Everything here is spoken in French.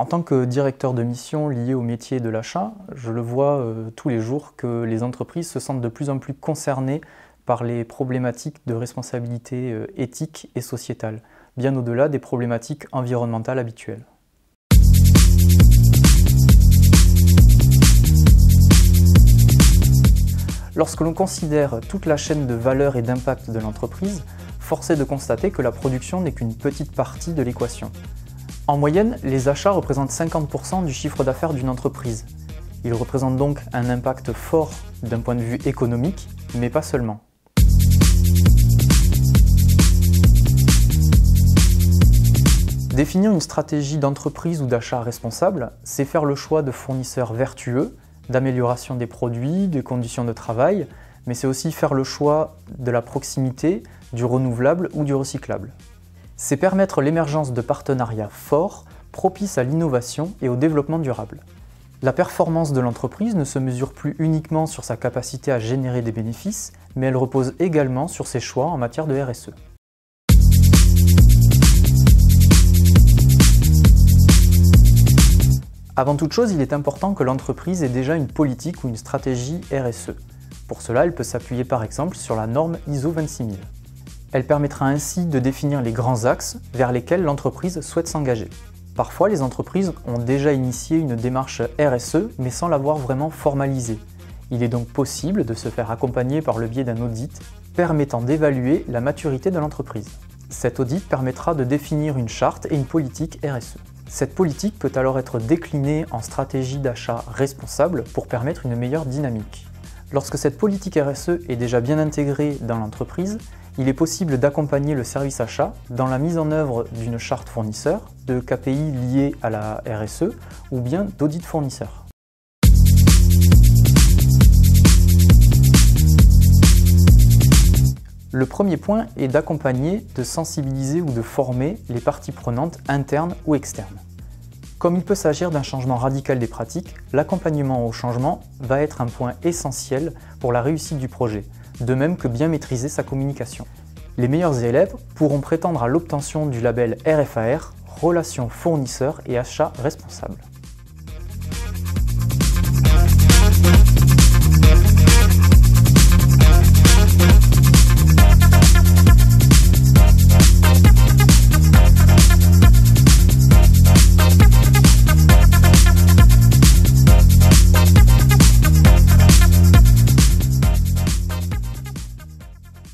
tant que directeur de mission lié au métier de l'achat, je le vois tous les jours que les entreprises se sentent de plus en plus concernées par les problématiques de responsabilité éthique et sociétale, bien au-delà des problématiques environnementales habituelles. Lorsque l'on considère toute la chaîne de valeur et d'impact de l'entreprise, force est de constater que la production n'est qu'une petite partie de l'équation. En moyenne, les achats représentent 50% du chiffre d'affaires d'une entreprise. Ils représentent donc un impact fort d'un point de vue économique, mais pas seulement. Définir une stratégie d'entreprise ou d'achat responsable, c'est faire le choix de fournisseurs vertueux, d'amélioration des produits, des conditions de travail, mais c'est aussi faire le choix de la proximité, du renouvelable ou du recyclable. C'est permettre l'émergence de partenariats forts, propices à l'innovation et au développement durable. La performance de l'entreprise ne se mesure plus uniquement sur sa capacité à générer des bénéfices, mais elle repose également sur ses choix en matière de RSE. Avant toute chose, il est important que l'entreprise ait déjà une politique ou une stratégie RSE. Pour cela, elle peut s'appuyer par exemple sur la norme ISO 26000. Elle permettra ainsi de définir les grands axes vers lesquels l'entreprise souhaite s'engager. Parfois, les entreprises ont déjà initié une démarche RSE, mais sans l'avoir vraiment formalisée. Il est donc possible de se faire accompagner par le biais d'un audit permettant d'évaluer la maturité de l'entreprise. Cet audit permettra de définir une charte et une politique RSE. Cette politique peut alors être déclinée en stratégie d'achat responsable pour permettre une meilleure dynamique. Lorsque cette politique RSE est déjà bien intégrée dans l'entreprise, il est possible d'accompagner le service achat dans la mise en œuvre d'une charte fournisseur, de KPI liés à la RSE ou bien d'audit fournisseur. Le premier point est d'accompagner, de sensibiliser ou de former les parties prenantes internes ou externes. Comme il peut s'agir d'un changement radical des pratiques, l'accompagnement au changement va être un point essentiel pour la réussite du projet, de même que bien maîtriser sa communication. Les meilleurs élèves pourront prétendre à l'obtention du label RFAR, Relations fournisseurs et achats responsables.